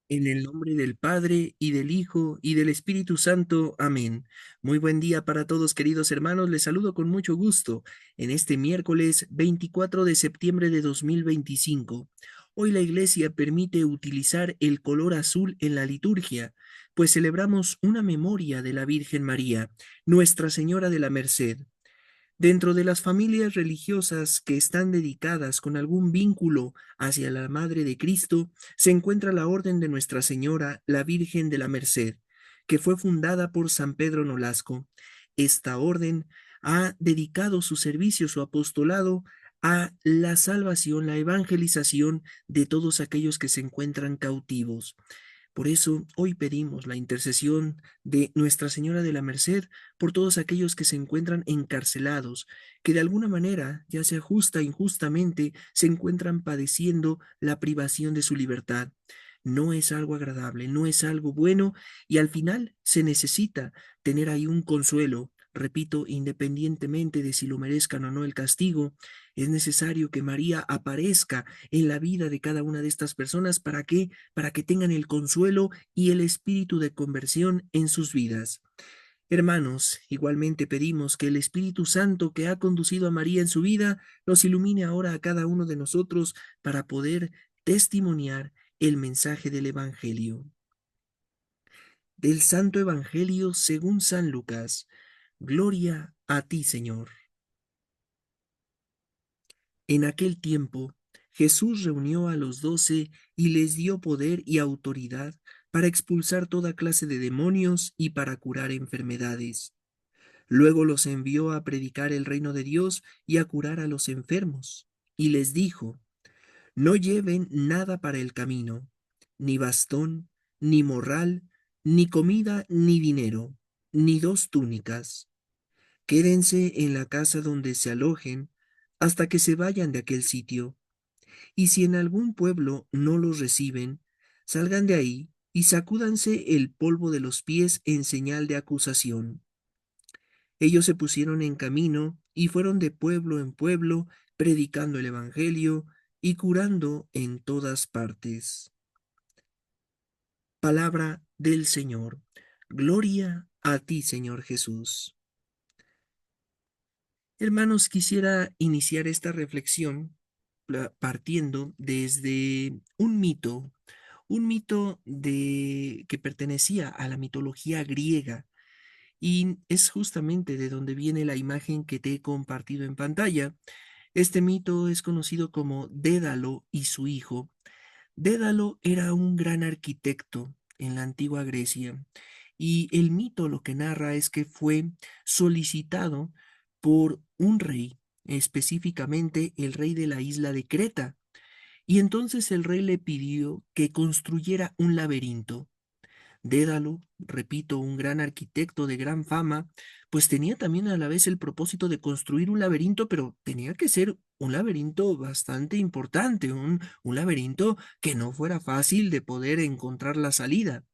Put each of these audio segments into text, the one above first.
En el nombre del Padre, y del Hijo, y del Espíritu Santo. Amén. Muy buen día para todos, queridos hermanos. Les saludo con mucho gusto en este miércoles 24 de septiembre de 2025. Hoy la Iglesia permite utilizar el color azul en la liturgia, pues celebramos una memoria de la Virgen María, Nuestra Señora de la Merced. Dentro de las familias religiosas que están dedicadas con algún vínculo hacia la Madre de Cristo, se encuentra la Orden de Nuestra Señora, la Virgen de la Merced, que fue fundada por San Pedro Nolasco. Esta orden ha dedicado su servicio, su apostolado, a la salvación, la evangelización de todos aquellos que se encuentran cautivos. Por eso hoy pedimos la intercesión de Nuestra Señora de la Merced por todos aquellos que se encuentran encarcelados, que de alguna manera, ya sea justa o injustamente, se encuentran padeciendo la privación de su libertad. No es algo agradable, no es algo bueno, y al final se necesita tener ahí un consuelo. Repito, independientemente de si lo merezcan o no el castigo, es necesario que María aparezca en la vida de cada una de estas personas. ¿Para qué? Para que tengan el consuelo y el espíritu de conversión en sus vidas. Hermanos, igualmente pedimos que el Espíritu Santo que ha conducido a María en su vida nos ilumine ahora a cada uno de nosotros para poder testimoniar el mensaje del Evangelio. Del Santo Evangelio según San Lucas. Gloria a ti, Señor. En aquel tiempo, Jesús reunió a los 12 y les dio poder y autoridad para expulsar toda clase de demonios y para curar enfermedades. Luego los envió a predicar el reino de Dios y a curar a los enfermos. Y les dijo: No lleven nada para el camino, ni bastón, ni morral, ni comida, ni dinero, ni dos túnicas. Quédense en la casa donde se alojen hasta que se vayan de aquel sitio. Y si en algún pueblo no los reciben, salgan de ahí y sacúdanse el polvo de los pies en señal de acusación. Ellos se pusieron en camino y fueron de pueblo en pueblo, predicando el Evangelio y curando en todas partes. Palabra del Señor. Gloria a ti, Señor Jesús. Hermanos, quisiera iniciar esta reflexión partiendo desde un mito de que pertenecía a la mitología griega. Y es justamente de donde viene la imagen que te he compartido en pantalla. Este mito es conocido como Dédalo y su hijo. Dédalo era un gran arquitecto en la antigua Grecia, y el mito lo que narra es que fue solicitado por un rey, específicamente el rey de la isla de Creta, y entonces el rey le pidió que construyera un laberinto. Dédalo, repito, un gran arquitecto de gran fama, pues tenía también a la vez el propósito de construir un laberinto, pero tenía que ser un laberinto bastante importante, un laberinto que no fuera fácil de poder encontrar la salida.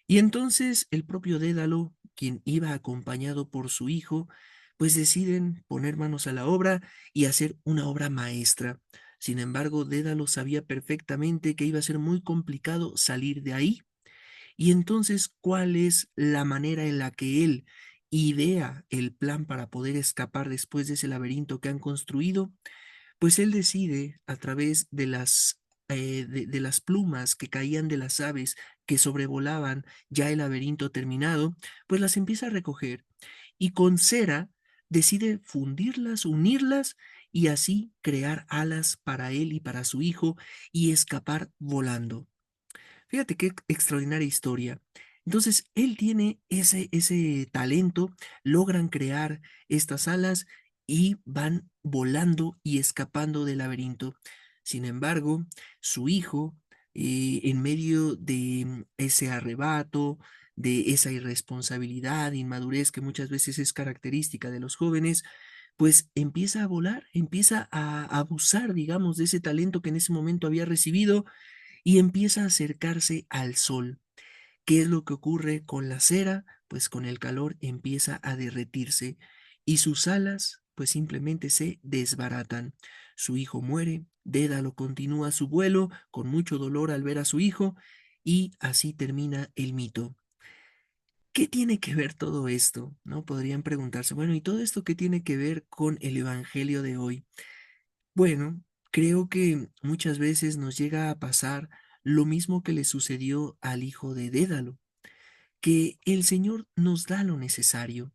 Y entonces el propio Dédalo, quien iba acompañado por su hijo, pues deciden poner manos a la obra y hacer una obra maestra. Sin embargo, Dédalo sabía perfectamente que iba a ser muy complicado salir de ahí. Y entonces, ¿cuál es la manera en la que él idea el plan para poder escapar después de ese laberinto que han construido? Pues él decide, a través de de las plumas que caían de las aves que sobrevolaban ya el laberinto terminado, pues las empieza a recoger y con cera decide fundirlas, unirlas y así crear alas para él y para su hijo y escapar volando. Fíjate qué extraordinaria historia. Entonces, él tiene ese talento, logran crear estas alas y van volando y escapando del laberinto. Sin embargo, su hijo, en medio de ese arrebato, de esa irresponsabilidad, inmadurez que muchas veces es característica de los jóvenes, pues empieza a volar, empieza a abusar, digamos, de ese talento que en ese momento había recibido y empieza a acercarse al sol. ¿Qué es lo que ocurre con la cera? Pues con el calor empieza a derretirse y sus alas pues simplemente se desbaratan. Su hijo muere, Dédalo continúa su vuelo con mucho dolor al ver a su hijo Y así termina el mito. ¿Qué tiene que ver todo esto? ¿No? Podrían preguntarse, bueno, ¿y todo esto qué tiene que ver con el evangelio de hoy? Bueno, creo que muchas veces nos llega a pasar lo mismo que le sucedió al hijo de Dédalo, que el Señor nos da lo necesario.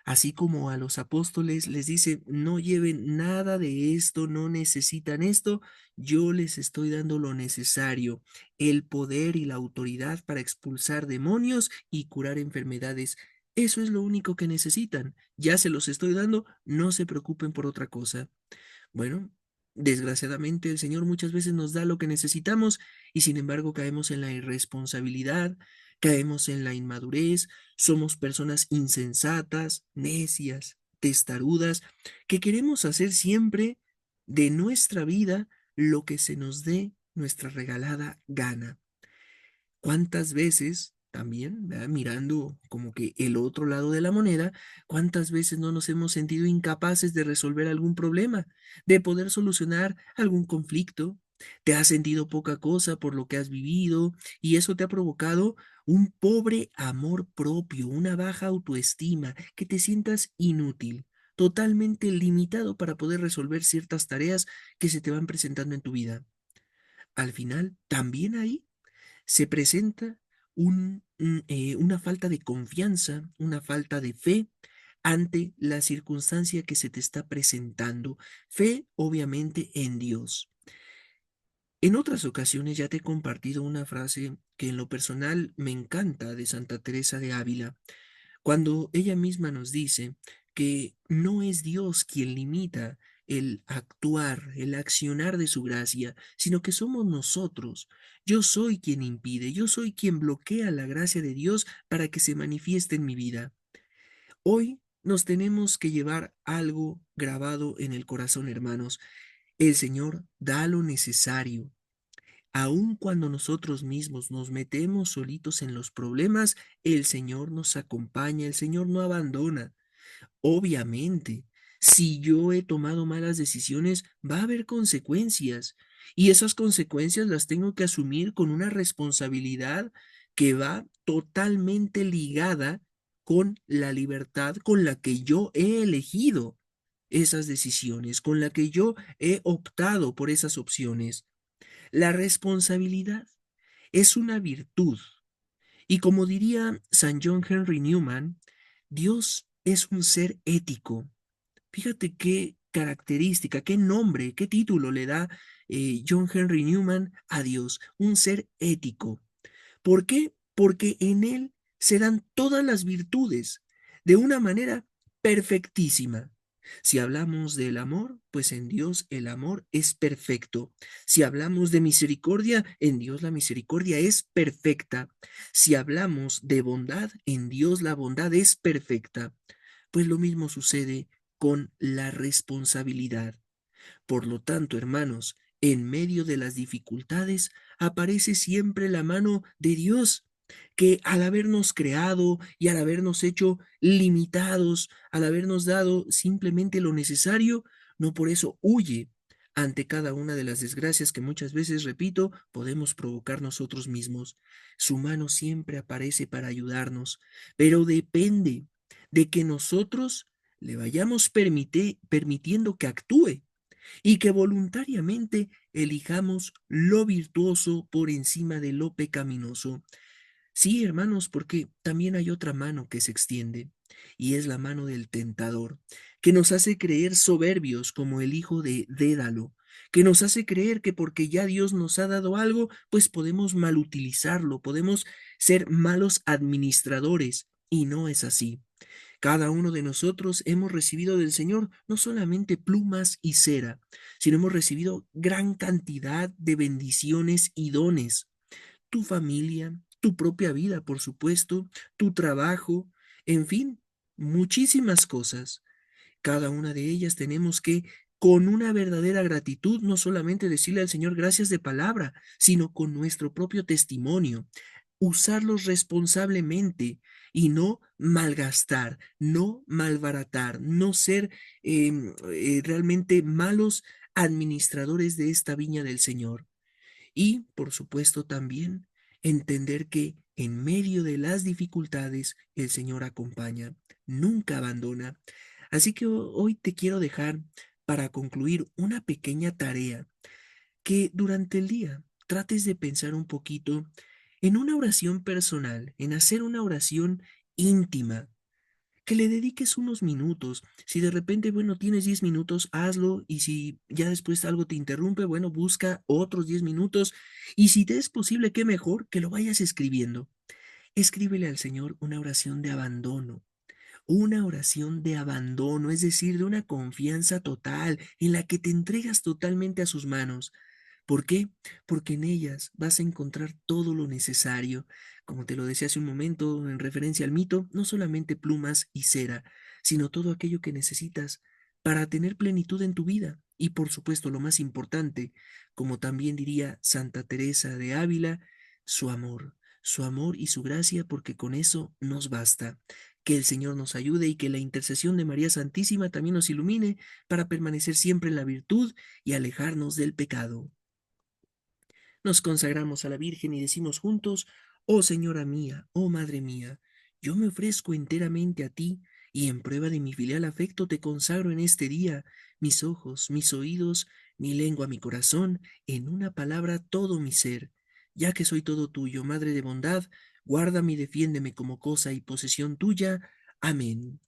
Así como a los apóstoles les dice, no lleven nada de esto, no necesitan esto, yo les estoy dando lo necesario, el poder y la autoridad para expulsar demonios y curar enfermedades. Eso es lo único que necesitan. Ya se los estoy dando, no se preocupen por otra cosa. Bueno, desgraciadamente el Señor muchas veces nos da lo que necesitamos y sin embargo caemos en la irresponsabilidad, caemos en la inmadurez, somos personas insensatas, necias, testarudas, que queremos hacer siempre de nuestra vida lo que se nos dé nuestra regalada gana. ¿Cuántas veces también, ¿verdad? Mirando como que el otro lado de la moneda, cuántas veces no nos hemos sentido incapaces de resolver algún problema, de poder solucionar algún conflicto? Te has sentido poca cosa por lo que has vivido y eso te ha provocado un pobre amor propio, una baja autoestima, que te sientas inútil, totalmente limitado para poder resolver ciertas tareas que se te van presentando en tu vida. Al final, también ahí se presenta una falta de confianza, una falta de fe ante la circunstancia que se te está presentando. Fe, obviamente, en Dios. En otras ocasiones ya te he compartido una frase que en lo personal me encanta de Santa Teresa de Ávila, cuando ella misma nos dice que no es Dios quien limita el actuar, el accionar de su gracia, sino que somos nosotros. Yo soy quien impide, yo soy quien bloquea la gracia de Dios para que se manifieste en mi vida. Hoy nos tenemos que llevar algo grabado en el corazón, hermanos. El Señor da lo necesario. Aun cuando nosotros mismos nos metemos solitos en los problemas, el Señor nos acompaña, el Señor no abandona. Obviamente, si yo he tomado malas decisiones, va a haber consecuencias y esas consecuencias las tengo que asumir con una responsabilidad que va totalmente ligada con la libertad con la que yo he elegido esas decisiones, con la que yo he optado por esas opciones. La responsabilidad es una virtud y como diría San John Henry Newman, Dios es un ser ético. Fíjate qué característica, qué nombre, qué título le da John Henry Newman a Dios, un ser ético. ¿Por qué? Porque en Él se dan todas las virtudes de una manera perfectísima. Si hablamos del amor, pues en Dios el amor es perfecto. Si hablamos de misericordia, en Dios la misericordia es perfecta. Si hablamos de bondad, en Dios la bondad es perfecta. Pues lo mismo sucede con la responsabilidad. Por lo tanto, hermanos, en medio de las dificultades aparece siempre la mano de Dios, que al habernos creado y al habernos hecho limitados, al habernos dado simplemente lo necesario, no por eso huye ante cada una de las desgracias que muchas veces, repito, podemos provocar nosotros mismos. Su mano siempre aparece para ayudarnos, pero depende de que nosotros le vayamos permitiendo que actúe y que voluntariamente elijamos lo virtuoso por encima de lo pecaminoso. Sí, hermanos, porque también hay otra mano que se extiende, y es la mano del tentador, que nos hace creer soberbios como el hijo de Dédalo, que nos hace creer que porque ya Dios nos ha dado algo, pues podemos malutilizarlo, podemos ser malos administradores, y no es así. Cada uno de nosotros hemos recibido del Señor no solamente plumas y cera, sino hemos recibido gran cantidad de bendiciones y dones. Tu familia, tu propia vida, por supuesto, tu trabajo, en fin, muchísimas cosas. Cada una de ellas tenemos que, con una verdadera gratitud, no solamente decirle al Señor gracias de palabra, sino con nuestro propio testimonio, usarlos responsablemente y no malgastar, no malbaratar, no ser realmente malos administradores de esta viña del Señor. Y, por supuesto, también Entender que en medio de las dificultades el Señor acompaña, nunca abandona. Así que hoy te quiero dejar para concluir una pequeña tarea que durante el día trates de pensar un poquito en una oración personal, en hacer una oración íntima, que le dediques unos minutos. Si de repente, bueno, tienes 10 minutos, hazlo. Y si ya después algo te interrumpe, bueno, busca otros 10 minutos. Y si te es posible, qué mejor que lo vayas escribiendo. Escríbele al Señor una oración de abandono, es decir, de una confianza total en la que te entregas totalmente a sus manos. ¿Por qué? Porque en ellas vas a encontrar todo lo necesario. Como te lo decía hace un momento en referencia al mito, no solamente plumas y cera, sino todo aquello que necesitas para tener plenitud en tu vida. Y por supuesto, lo más importante, como también diría Santa Teresa de Ávila, su amor y su gracia, porque con eso nos basta. Que el Señor nos ayude y que la intercesión de María Santísima también nos ilumine para permanecer siempre en la virtud y alejarnos del pecado. Nos consagramos a la Virgen y decimos juntos: Oh Señora mía, oh Madre mía, yo me ofrezco enteramente a ti, y en prueba de mi filial afecto te consagro en este día mis ojos, mis oídos, mi lengua, mi corazón, en una palabra todo mi ser. Ya que soy todo tuyo, Madre de bondad, guárdame y defiéndeme como cosa y posesión tuya. Amén.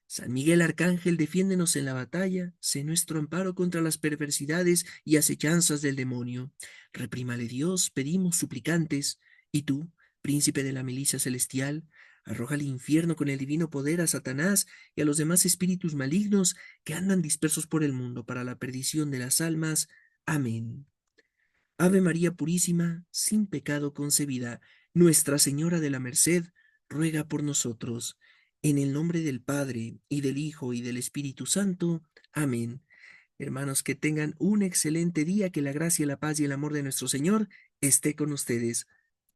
San Miguel Arcángel, defiéndenos en la batalla, sé nuestro amparo contra las perversidades y acechanzas del demonio. Reprímale Dios, pedimos suplicantes, y tú, príncipe de la milicia celestial, arroja al infierno con el divino poder a Satanás y a los demás espíritus malignos que andan dispersos por el mundo para la perdición de las almas. Amén. Ave María Purísima, sin pecado concebida, Nuestra Señora de la Merced, ruega por nosotros. En el nombre del Padre, y del Hijo, y del Espíritu Santo. Amén. Hermanos, que tengan un excelente día, que la gracia, la paz y el amor de nuestro Señor esté con ustedes.